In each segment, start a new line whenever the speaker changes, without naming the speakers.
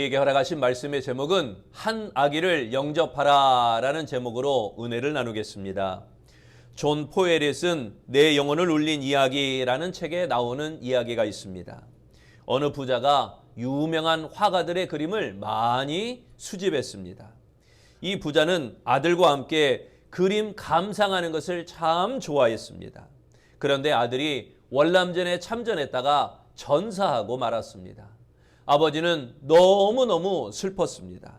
우리에게 허락하신 말씀의 제목은 한 아기를 영접하라 라는 제목으로 은혜를 나누겠습니다. 존 포엘이 쓴 내 영혼을 울린 이야기라는 책에 나오는 이야기가 있습니다. 어느 부자가 유명한 화가들의 그림을 많이 수집했습니다. 이 부자는 아들과 함께 그림 감상하는 것을 참 좋아했습니다. 그런데 아들이 월남전에 참전했다가 전사하고 말았습니다. 아버지는 너무너무 슬펐습니다.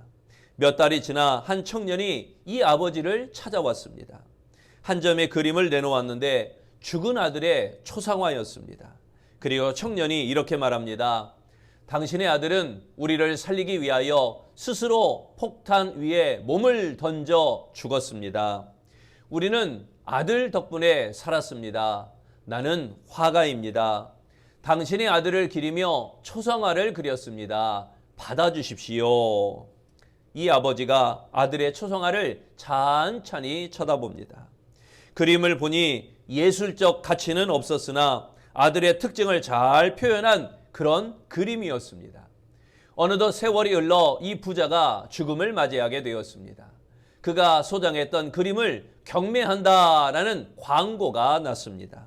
몇 달이 지나 한 청년이 이 아버지를 찾아왔습니다. 한 점의 그림을 내놓았는데 죽은 아들의 초상화였습니다. 그리고 청년이 이렇게 말합니다. 당신의 아들은 우리를 살리기 위하여 스스로 폭탄 위에 몸을 던져 죽었습니다. 우리는 아들 덕분에 살았습니다. 나는 화가입니다. 당신의 아들을 기리며 초상화를 그렸습니다. 받아주십시오. 이 아버지가 아들의 초상화를 찬찬히 쳐다봅니다. 그림을 보니 예술적 가치는 없었으나 아들의 특징을 잘 표현한 그런 그림이었습니다. 어느덧 세월이 흘러 이 부자가 죽음을 맞이하게 되었습니다. 그가 소장했던 그림을 경매한다라는 광고가 났습니다.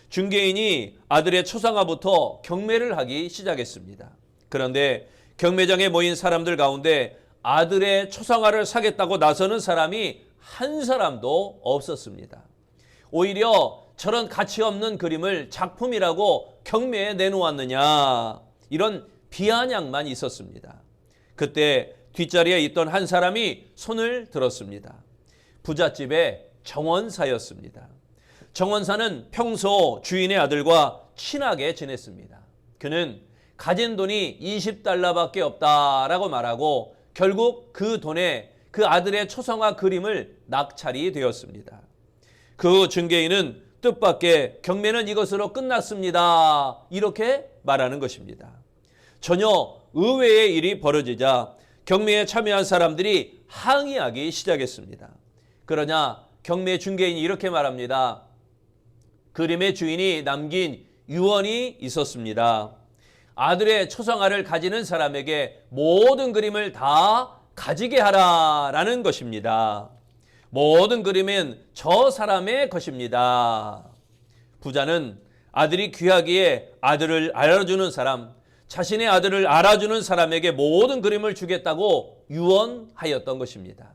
중개인이 아들의 초상화부터 경매를 하기 시작했습니다. 그런데 경매장에 모인 사람들 가운데 아들의 초상화를 사겠다고 나서는 사람이 한 사람도 없었습니다. 오히려 저런 가치 없는 그림을 작품이라고 경매에 내놓았느냐, 이런 비아냥만 있었습니다. 그때 뒷자리에 있던 한 사람이 손을 들었습니다. 부잣집의 정원사였습니다. 정원사는 평소 주인의 아들과 친하게 지냈습니다. 그는 가진 돈이 20달러밖에 없다라고 말하고 결국 그 돈에 그 아들의 초상화 그림을 낙찰이 되었습니다. 그 중개인은 뜻밖의 경매는 이것으로 끝났습니다. 이렇게 말하는 것입니다. 전혀 의외의 일이 벌어지자 경매에 참여한 사람들이 항의하기 시작했습니다. 그러냐 경매 중개인이 이렇게 말합니다. 그림의 주인이 남긴 유언이 있었습니다. 아들의 초상화를 가지는 사람에게 모든 그림을 다 가지게 하라라는 것입니다. 모든 그림은 저 사람의 것입니다. 부자는 아들이 귀하기에 아들을 알아주는 사람, 자신의 아들을 알아주는 사람에게 모든 그림을 주겠다고 유언하였던 것입니다.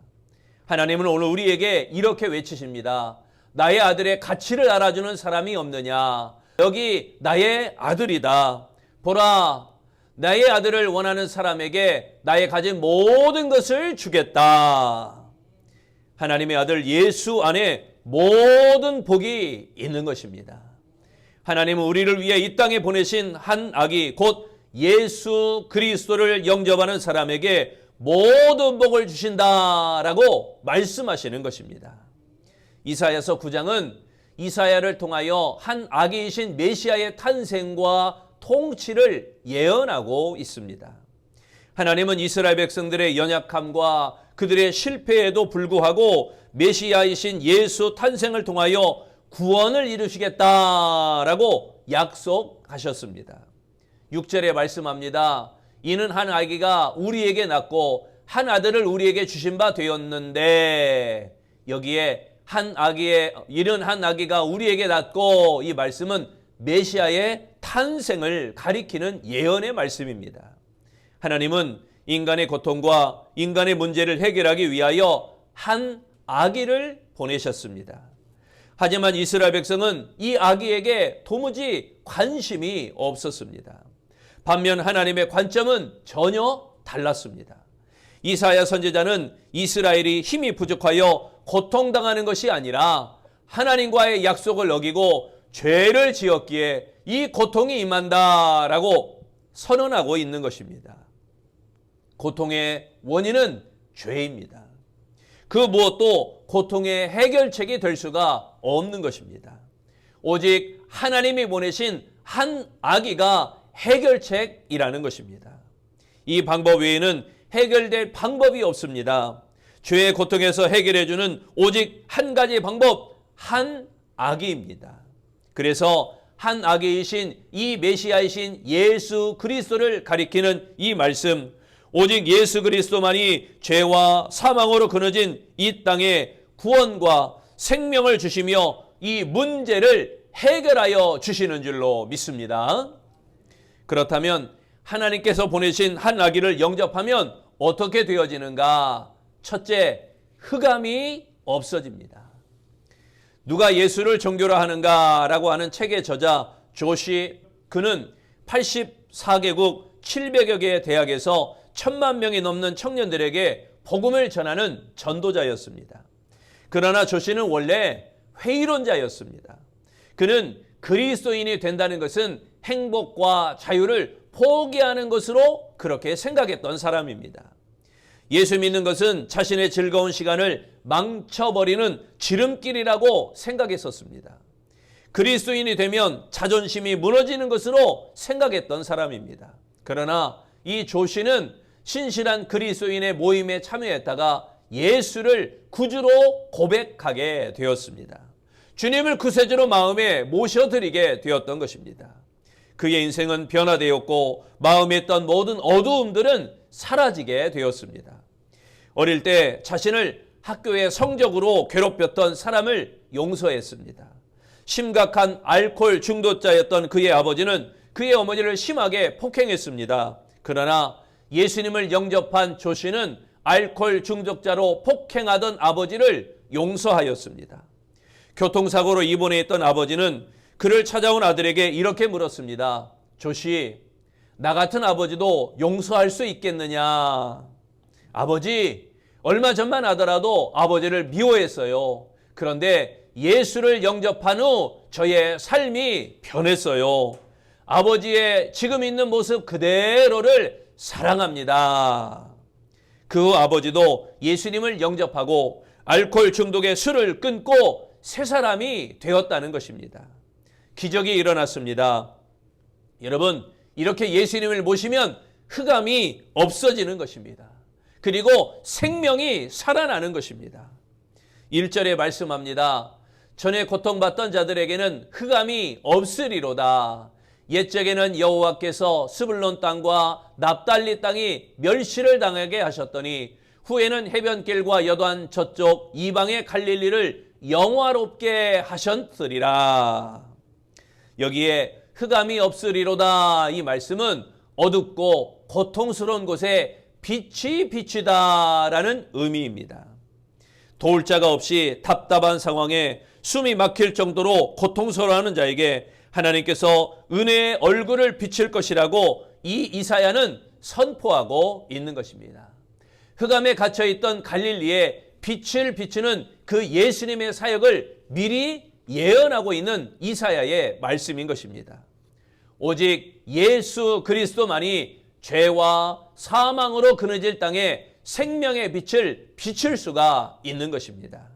하나님은 오늘 우리에게 이렇게 외치십니다. 나의 아들의 가치를 알아주는 사람이 없느냐? 여기 나의 아들이다. 보라, 나의 아들을 원하는 사람에게 나의 가진 모든 것을 주겠다. 하나님의 아들 예수 안에 모든 복이 있는 것입니다. 하나님은 우리를 위해 이 땅에 보내신 한 아기, 곧 예수 그리스도를 영접하는 사람에게 모든 복을 주신다라고 말씀하시는 것입니다. 이사야서 9장은 이사야를 통하여 한 아기이신 메시아의 탄생과 통치를 예언하고 있습니다. 하나님은 이스라엘 백성들의 연약함과 그들의 실패에도 불구하고 메시아이신 예수 탄생을 통하여 구원을 이루시겠다라고 약속하셨습니다. 6절에 말씀합니다. 이는 한 아기가 우리에게 낳고 한 아들을 우리에게 주신 바 되었는데, 여기에 이른 한 아기가 우리에게 낳고, 이 말씀은 메시아의 탄생을 가리키는 예언의 말씀입니다. 하나님은 인간의 고통과 인간의 문제를 해결하기 위하여 한 아기를 보내셨습니다. 하지만 이스라엘 백성은 이 아기에게 도무지 관심이 없었습니다. 반면 하나님의 관점은 전혀 달랐습니다. 이사야 선지자는 이스라엘이 힘이 부족하여 고통당하는 것이 아니라 하나님과의 약속을 어기고 죄를 지었기에 이 고통이 임한다라고 선언하고 있는 것입니다. 고통의 원인은 죄입니다. 그 무엇도 고통의 해결책이 될 수가 없는 것입니다. 오직 하나님이 보내신 한 아기가 해결책이라는 것입니다. 이 방법 외에는 해결될 방법이 없습니다. 죄의 고통에서 해결해주는 오직 한 가지 방법, 한 아기입니다. 그래서 한 아기이신 이 메시아이신 예수 그리스도를 가리키는 이 말씀, 오직 예수 그리스도만이 죄와 사망으로 끊어진 이 땅에 구원과 생명을 주시며 이 문제를 해결하여 주시는 줄로 믿습니다. 그렇다면 하나님께서 보내신 한 아기를 영접하면 어떻게 되어지는가? 첫째, 흑암이 없어집니다. 누가 예수를 종교로 하는가라고 하는 책의 저자 조시, 그는 84개국 700여 개의 대학에서 1000만 명이 넘는 청년들에게 복음을 전하는 전도자였습니다. 그러나 조시는 원래 회의론자였습니다. 그는 그리스도인이 된다는 것은 행복과 자유를 포기하는 것으로 그렇게 생각했던 사람입니다. 예수 믿는 것은 자신의 즐거운 시간을 망쳐버리는 지름길이라고 생각했었습니다. 그리스도인이 되면 자존심이 무너지는 것으로 생각했던 사람입니다. 그러나 이 조시는 신실한 그리스도인의 모임에 참여했다가 예수를 구주로 고백하게 되었습니다. 주님을 구세주로 마음에 모셔드리게 되었던 것입니다. 그의 인생은 변화되었고 마음에 있던 모든 어두움들은 사라지게 되었습니다. 어릴 때 자신을 학교의 성적으로 괴롭혔던 사람을 용서했습니다. 심각한 알코올 중독자였던 그의 아버지는 그의 어머니를 심하게 폭행했습니다. 그러나 예수님을 영접한 조시는 알코올 중독자로 폭행하던 아버지를 용서하였습니다. 교통사고로 입원해 있던 아버지는 그를 찾아온 아들에게 이렇게 물었습니다. 조시, 나 같은 아버지도 용서할 수 있겠느냐? 아버지, 얼마 전만 하더라도 아버지를 미워했어요. 그런데 예수를 영접한 후 저의 삶이 변했어요. 아버지의 지금 있는 모습 그대로를 사랑합니다. 그 후 아버지도 예수님을 영접하고 알코올 중독의 술을 끊고 새 사람이 되었다는 것입니다. 기적이 일어났습니다. 여러분, 이렇게 예수님을 모시면 흑암이 없어지는 것입니다. 그리고 생명이 살아나는 것입니다. 1절에 말씀합니다. 전에 고통받던 자들에게는 흑암이 없으리로다. 옛적에는 여호와께서 스불론 땅과 납달리 땅이 멸시를 당하게 하셨더니 후에는 해변길과 여단 저쪽 이방의 갈릴리를 영화롭게 하셨으리라. 여기에 흑암이 없으리로다 이 말씀은 어둡고 고통스러운 곳에 빛이 비치다라는 의미입니다. 도울 자가 없이 답답한 상황에 숨이 막힐 정도로 고통스러워하는 자에게 하나님께서 은혜의 얼굴을 비칠 것이라고 이 이사야는 선포하고 있는 것입니다. 흑암에 갇혀있던 갈릴리에 빛을 비추는 그 예수님의 사역을 미리 예언하고 있는 이사야의 말씀인 것입니다. 오직 예수 그리스도만이 죄와 사망으로 그늘질 땅에 생명의 빛을 비출 수가 있는 것입니다.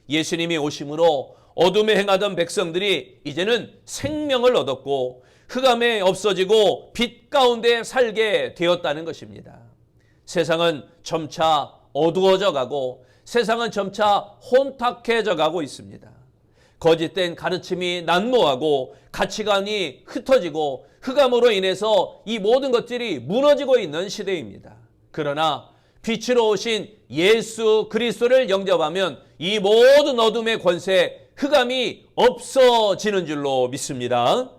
예수님이 오심으로 어둠에 행하던 백성들이 이제는 생명을 얻었고 흑암에 없어지고 빛 가운데 살게 되었다는 것입니다. 세상은 점차 어두워져 가고 세상은 점차 혼탁해져 가고 있습니다. 거짓된 가르침이 난무하고 가치관이 흩어지고 흑암으로 인해서 이 모든 것들이 무너지고 있는 시대입니다. 그러나 빛으로 오신 예수 그리스도를 영접하면 이 모든 어둠의 권세, 흑암이 없어지는 줄로 믿습니다.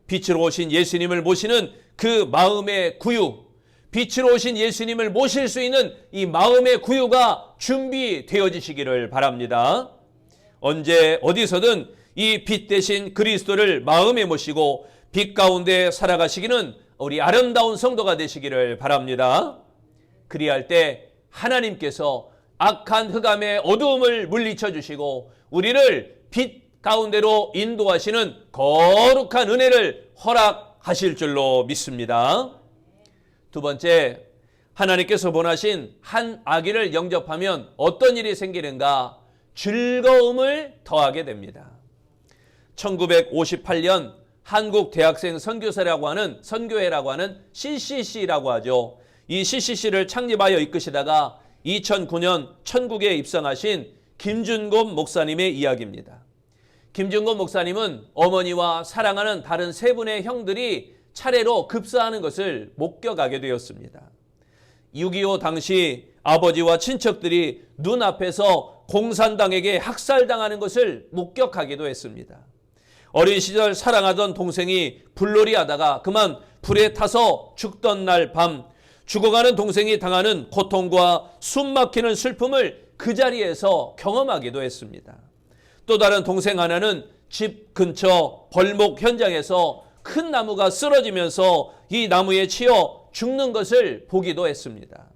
빛으로 오신 예수님을 모시는 그 마음의 구유, 빛으로 오신 예수님을 모실 수 있는 이 마음의 구유가 준비되어지시기를 바랍니다. 언제 어디서든 이 빛 대신 그리스도를 마음에 모시고 빛 가운데 살아가시기는 우리 아름다운 성도가 되시기를 바랍니다. 그리할 때 하나님께서 악한 흑암의 어두움을 물리쳐 주시고 우리를 빛 가운데로 인도하시는 거룩한 은혜를 허락하실 줄로 믿습니다. 두 번째, 하나님께서 보내신 한 아기를 영접하면 어떤 일이 생기는가? 즐거움을 더하게 됩니다. 1958년 한국 대학생 선교회라고 하는 CCC라고 하죠. 이 CCC를 창립하여 이끄시다가 2009년 천국에 입성하신 김준곤 목사님의 이야기입니다. 김준곤 목사님은 어머니와 사랑하는 다른 세 분의 형들이 차례로 급사하는 것을 목격하게 되었습니다. 6.25 당시 아버지와 친척들이 눈앞에서 공산당에게 학살당하는 것을 목격하기도 했습니다. 어린 시절 사랑하던 동생이 불놀이 하다가 그만 불에 타서 죽던 날 밤 죽어가는 동생이 당하는 고통과 숨막히는 슬픔을 그 자리에서 경험하기도 했습니다. 또 다른 동생 하나는 집 근처 벌목 현장에서 큰 나무가 쓰러지면서 이 나무에 치여 죽는 것을 보기도 했습니다.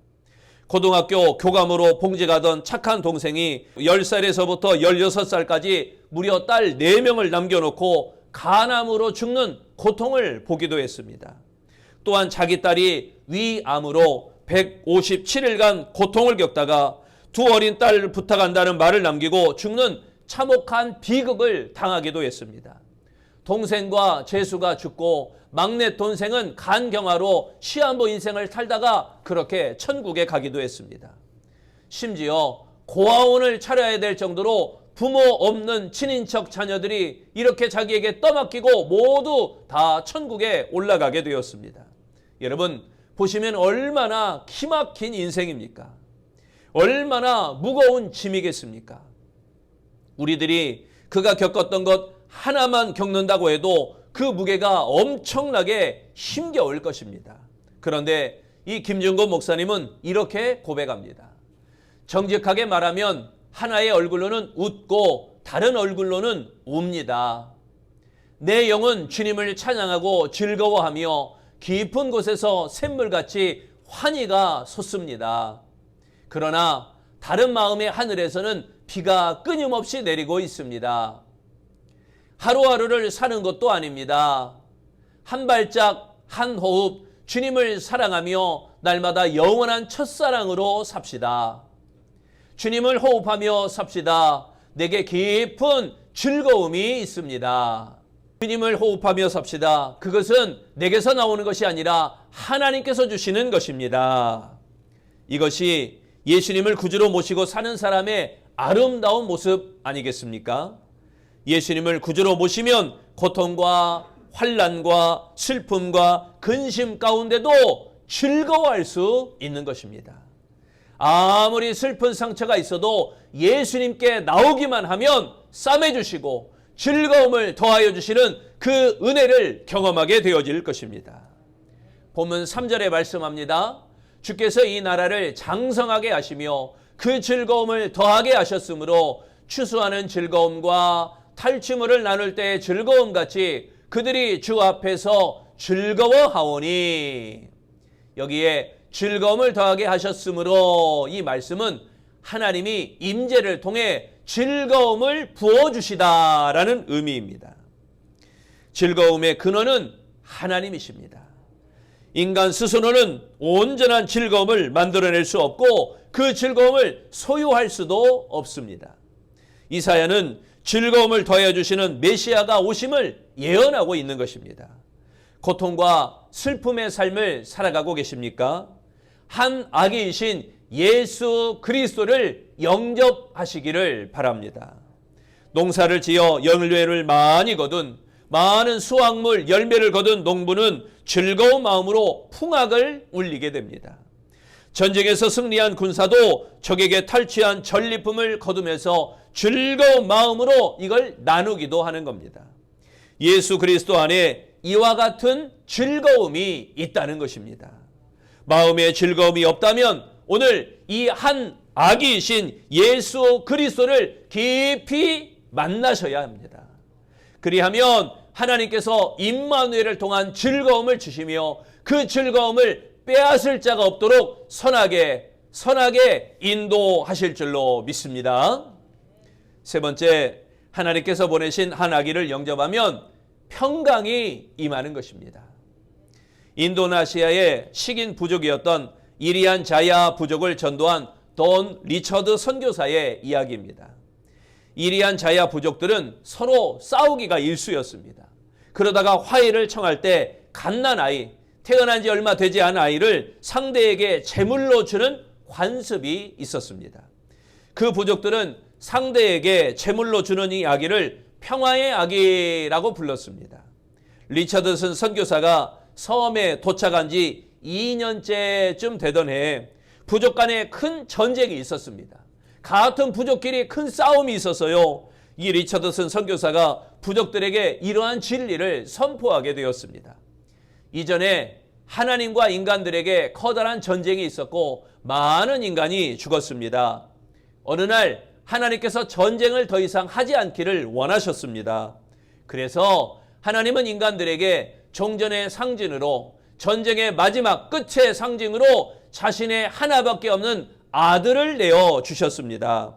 고등학교 교감으로 봉직하던 착한 동생이 10살에서부터 16살까지 무려 딸 4명을 남겨놓고 간암으로 죽는 고통을 보기도 했습니다. 또한 자기 딸이 위암으로 157일간 고통을 겪다가 두 어린 딸을 부탁한다는 말을 남기고 죽는 참혹한 비극을 당하기도 했습니다. 동생과 재수가 죽고 막내 동생은 간경화로 시한부 인생을 살다가 그렇게 천국에 가기도 했습니다. 심지어 고아원을 차려야 될 정도로 부모 없는 친인척 자녀들이 이렇게 자기에게 떠맡기고 모두 다 천국에 올라가게 되었습니다. 여러분 보시면 얼마나 기막힌 인생입니까? 얼마나 무거운 짐이겠습니까? 우리들이 그가 겪었던 것 하나만 겪는다고 해도 그 무게가 엄청나게 힘겨울 것입니다. 그런데 이 김준곤 목사님은 이렇게 고백합니다. 정직하게 말하면 하나의 얼굴로는 웃고 다른 얼굴로는 웁니다. 내 영은 주님을 찬양하고 즐거워하며 깊은 곳에서 샘물같이 환희가 솟습니다. 그러나 다른 마음의 하늘에서는 비가 끊임없이 내리고 있습니다. 하루하루를 사는 것도 아닙니다. 한 발짝 한 호흡 주님을 사랑하며 날마다 영원한 첫사랑으로 삽시다. 주님을 호흡하며 삽시다. 내게 깊은 즐거움이 있습니다. 주님을 호흡하며 삽시다. 그것은 내게서 나오는 것이 아니라 하나님께서 주시는 것입니다. 이것이 예수님을 구주로 모시고 사는 사람의 아름다운 모습 아니겠습니까? 예수님을 구주로 모시면 고통과 환난과 슬픔과 근심 가운데도 즐거워할 수 있는 것입니다. 아무리 슬픈 상처가 있어도 예수님께 나오기만 하면 싸매주시고 즐거움을 더하여 주시는 그 은혜를 경험하게 되어질 것입니다. 본문 3절에 말씀합니다. 주께서 이 나라를 장성하게 하시며 그 즐거움을 더하게 하셨으므로 추수하는 즐거움과 탈취물을 나눌 때의 즐거움같이 그들이 주 앞에서 즐거워하오니. 여기에 즐거움을 더하게 하셨으므로 이 말씀은 하나님이 임재를 통해 즐거움을 부어주시다라는 의미입니다. 즐거움의 근원은 하나님이십니다. 인간 스스로는 온전한 즐거움을 만들어낼 수 없고 그 즐거움을 소유할 수도 없습니다. 이사야는 즐거움을 더해 주시는 메시아가 오심을 예언하고 있는 것입니다. 고통과 슬픔의 삶을 살아가고 계십니까? 한 아기이신 예수 그리스도를 영접하시기를 바랍니다. 농사를 지어 열매를 많이 거둔 많은 수확물 열매를 거둔 농부는 즐거운 마음으로 풍악을 울리게 됩니다. 전쟁에서 승리한 군사도 적에게 탈취한 전리품을 거두면서 즐거운 마음으로 이걸 나누기도 하는 겁니다. 예수 그리스도 안에 이와 같은 즐거움이 있다는 것입니다. 마음에 즐거움이 없다면 오늘 이 한 아기이신 예수 그리스도를 깊이 만나셔야 합니다. 그리하면 하나님께서 임마누엘을 통한 즐거움을 주시며 그 즐거움을 빼앗을 자가 없도록 선하게 인도하실 줄로 믿습니다. 세 번째, 하나님께서 보내신 한 아기를 영접하면 평강이 임하는 것입니다. 인도네시아의 식인 부족이었던 이리안 자야 부족을 전도한 돈 리처드 선교사의 이야기입니다. 이리안 자야 부족들은 서로 싸우기가 일쑤였습니다. 그러다가 화해를 청할 때 갓난아이, 태어난 지 얼마 되지 않은 아이를 상대에게 제물로 주는 관습이 있었습니다. 그 부족들은 상대에게 제물로 주는 이 아기를 평화의 아기라고 불렀습니다. 리처드슨 선교사가 섬에 도착한 지 2년째쯤 되던 해에 부족 간에 큰 전쟁이 있었습니다. 같은 부족끼리 큰 싸움이 있어서요. 이 리처드슨 선교사가 부족들에게 이러한 진리를 선포하게 되었습니다. 이전에 하나님과 인간들에게 커다란 전쟁이 있었고 많은 인간이 죽었습니다. 어느 날 하나님께서 전쟁을 더 이상 하지 않기를 원하셨습니다. 그래서 하나님은 인간들에게 종전의 상징으로, 전쟁의 마지막 끝의 상징으로 자신의 하나밖에 없는 아들을 내어 주셨습니다.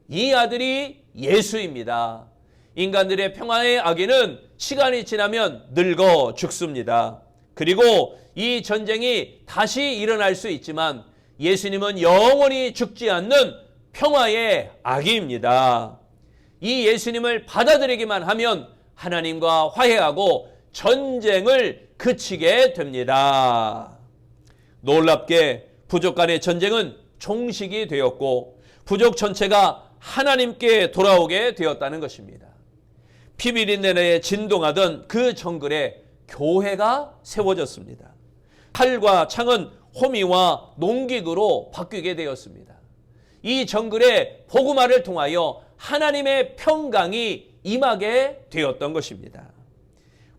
이 아들이 예수입니다. 인간들의 평화의 아기는 시간이 지나면 늙어 죽습니다. 그리고 이 전쟁이 다시 일어날 수 있지만 예수님은 영원히 죽지 않는 평화의 아기입니다. 이 예수님을 받아들이기만 하면 하나님과 화해하고 전쟁을 그치게 됩니다. 놀랍게 부족 간의 전쟁은 종식이 되었고 부족 전체가 하나님께 돌아오게 되었다는 것입니다. 피비린내 내에 진동하던 그 정글에 교회가 세워졌습니다. 칼과 창은 호미와 농기구로 바뀌게 되었습니다. 이 정글에 복음화를 통하여 하나님의 평강이 임하게 되었던 것입니다.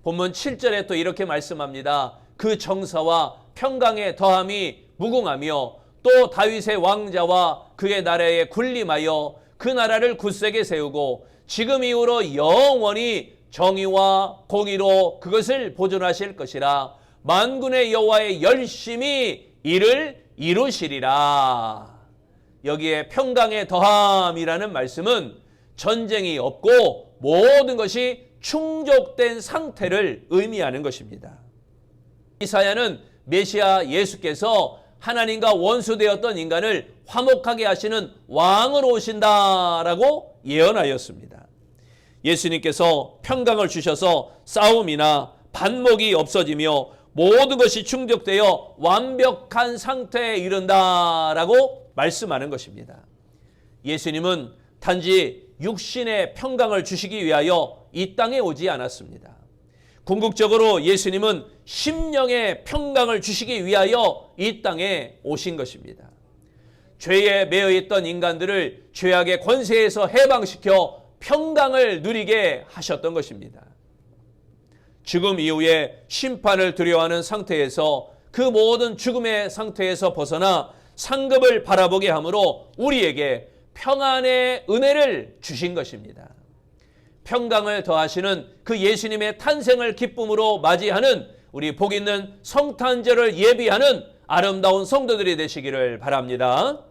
본문 7절에 또 이렇게 말씀합니다. 그 정사와 평강의 더함이 무궁하며 또 다윗의 왕자와 그의 나라에 군림하여 그 나라를 굳세게 세우고 지금 이후로 영원히 정의와 공의로 그것을 보존하실 것이라. 만군의 여호와의 열심히 이를 이루시리라. 여기에 평강의 더함이라는 말씀은 전쟁이 없고 모든 것이 충족된 상태를 의미하는 것입니다. 이사야는 메시아 예수께서 하나님과 원수되었던 인간을 화목하게 하시는 왕으로 오신다라고 예언하였습니다. 예수님께서 평강을 주셔서 싸움이나 반목이 없어지며 모든 것이 충족되어 완벽한 상태에 이른다라고 말씀하는 것입니다. 예수님은 단지 육신의 평강을 주시기 위하여 이 땅에 오지 않았습니다. 궁극적으로 예수님은 심령의 평강을 주시기 위하여 이 땅에 오신 것입니다. 죄에 매여 있던 인간들을 죄악의 권세에서 해방시켜 평강을 누리게 하셨던 것입니다. 죽음 이후에 심판을 두려워하는 상태에서 그 모든 죽음의 상태에서 벗어나 상급을 바라보게 함으로 우리에게 평안의 은혜를 주신 것입니다. 평강을 더하시는 그 예수님의 탄생을 기쁨으로 맞이하는 우리 복 있는 성탄절을 예비하는 아름다운 성도들이 되시기를 바랍니다.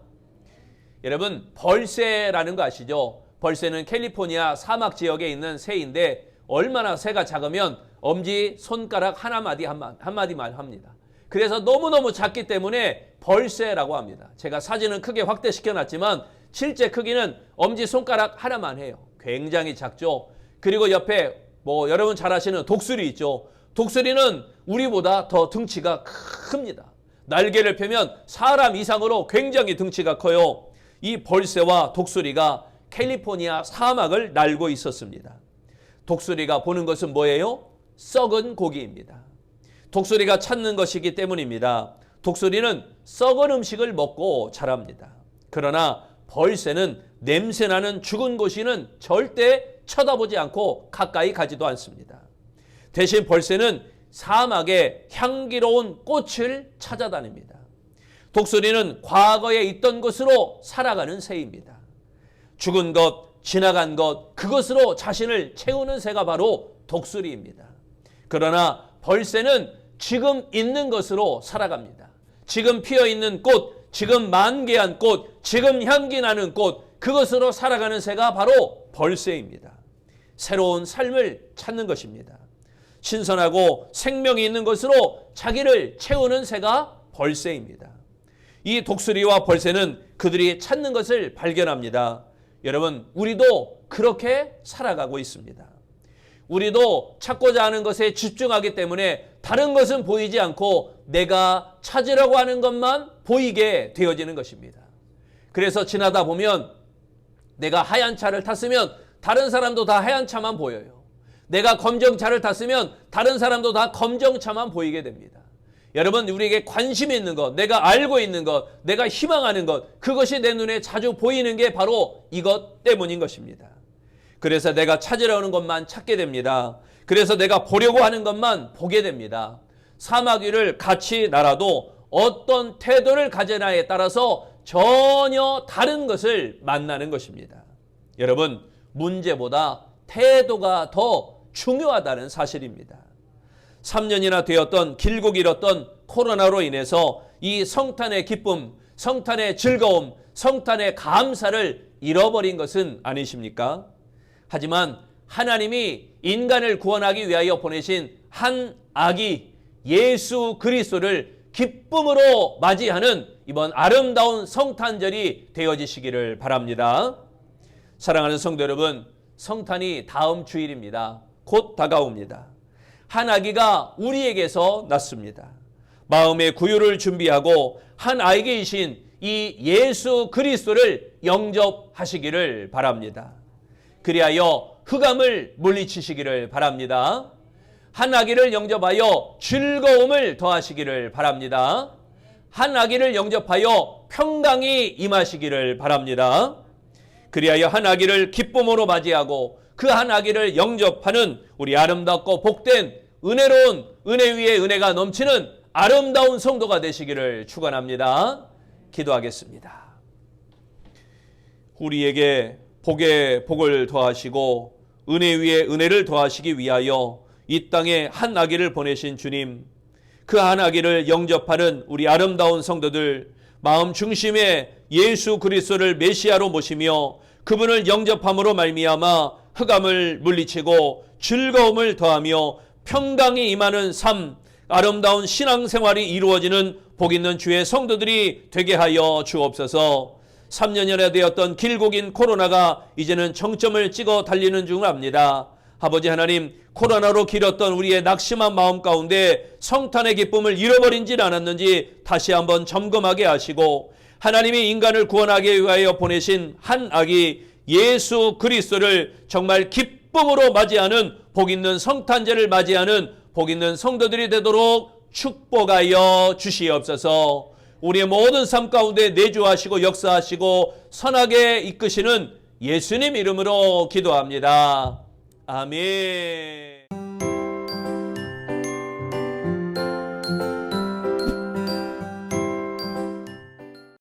여러분, 벌새라는 거 아시죠? 벌새는 캘리포니아 사막 지역에 있는 새인데 얼마나 새가 작으면 엄지 손가락 한마디만 합니다. 그래서 너무너무 작기 때문에 벌새라고 합니다. 제가 사진은 크게 확대시켜 놨지만 실제 크기는 엄지 손가락 하나만 해요. 굉장히 작죠. 그리고 옆에 여러분 잘 아시는 독수리 있죠. 독수리는 우리보다 더 등치가 큽니다. 날개를 펴면 사람 이상으로 굉장히 등치가 커요. 이 벌새와 독수리가 캘리포니아 사막을 날고 있었습니다. 독수리가 보는 것은 뭐예요? 썩은 고기입니다. 독수리가 찾는 것이기 때문입니다. 독수리는 썩은 음식을 먹고 자랍니다. 그러나 벌새는 냄새나는 죽은 고기는 절대 쳐다보지 않고 가까이 가지도 않습니다. 대신 벌새는 사막에 향기로운 꽃을 찾아다닙니다. 독수리는 과거에 있던 곳으로 살아가는 새입니다. 죽은 것, 지나간 것, 그것으로 자신을 채우는 새가 바로 독수리입니다. 그러나 벌새는 지금 있는 것으로 살아갑니다. 지금 피어있는 꽃, 지금 만개한 꽃, 지금 향기 나는 꽃, 그것으로 살아가는 새가 바로 벌새입니다. 새로운 삶을 찾는 것입니다. 신선하고 생명이 있는 것으로 자기를 채우는 새가 벌새입니다. 이 독수리와 벌새는 그들이 찾는 것을 발견합니다. 여러분, 우리도 그렇게 살아가고 있습니다. 우리도 찾고자 하는 것에 집중하기 때문에 다른 것은 보이지 않고 내가 찾으려고 하는 것만 보이게 되어지는 것입니다. 그래서 지나다 보면 내가 하얀 차를 탔으면 다른 사람도 다 하얀 차만 보여요. 내가 검정차를 탔으면 다른 사람도 다 검정차만 보이게 됩니다. 여러분, 우리에게 관심 있는 것, 내가 알고 있는 것, 내가 희망하는 것, 그것이 내 눈에 자주 보이는 게 바로 이것 때문인 것입니다. 그래서 내가 찾으려는 것만 찾게 됩니다. 그래서 내가 보려고 하는 것만 보게 됩니다. 사마귀를 같이 날아도 어떤 태도를 가지나에 따라서 전혀 다른 것을 만나는 것입니다. 여러분, 문제보다 태도가 더 중요하다는 사실입니다. 3년이나 되었던 길고 길었던 코로나로 인해서 이 성탄의 기쁨, 성탄의 즐거움, 성탄의 감사를 잃어버린 것은 아니십니까? 하지만 하나님이 인간을 구원하기 위하여 보내신 한 아기 예수 그리스도를 기쁨으로 맞이하는 이번 아름다운 성탄절이 되어지시기를 바랍니다. 사랑하는 성도 여러분, 성탄이 다음 주일입니다. 곧 다가옵니다. 한 아기가 우리에게서 났습니다. 마음의 구유를 준비하고 한 아기이신 이 예수 그리스도를 영접하시기를 바랍니다. 그리하여 흑암을 물리치시기를 바랍니다. 한 아기를 영접하여 즐거움을 더하시기를 바랍니다. 한 아기를 영접하여 평강이 임하시기를 바랍니다. 그리하여 한 아기를 기쁨으로 맞이하고 그 한 아기를 영접하는 우리 아름답고 복된 은혜로운 은혜 위에 은혜가 넘치는 아름다운 성도가 되시기를 축원합니다. 기도하겠습니다. 우리에게 복에 복을 더하시고 은혜 위에 은혜를 더하시기 위하여 이 땅에 한 아기를 보내신 주님, 그 한 아기를 영접하는 우리 아름다운 성도들, 마음 중심에 예수 그리스도를 메시아로 모시며 그분을 영접함으로 말미암아 흑암을 물리치고 즐거움을 더하며 평강이 임하는 삶, 아름다운 신앙생활이 이루어지는 복 있는 주의 성도들이 되게 하여 주옵소서. 3년여나 되었던 길고 긴 코로나가 이제는 정점을 찍어 달리는 줄 압니다. 아버지 하나님, 코로나로 길었던 우리의 낙심한 마음 가운데 성탄의 기쁨을 잃어버린지 않았는지 다시 한번 점검하게 하시고, 하나님이 인간을 구원하기 위하여 보내신 한 아기 예수 그리스도를 정말 기쁨으로 맞이하는 복 있는 성탄절을 맞이하는 복 있는 성도들이 되도록 축복하여 주시옵소서. 우리의 모든 삶 가운데 내주하시고 역사하시고 선하게 이끄시는 예수님 이름으로 기도합니다. 아멘.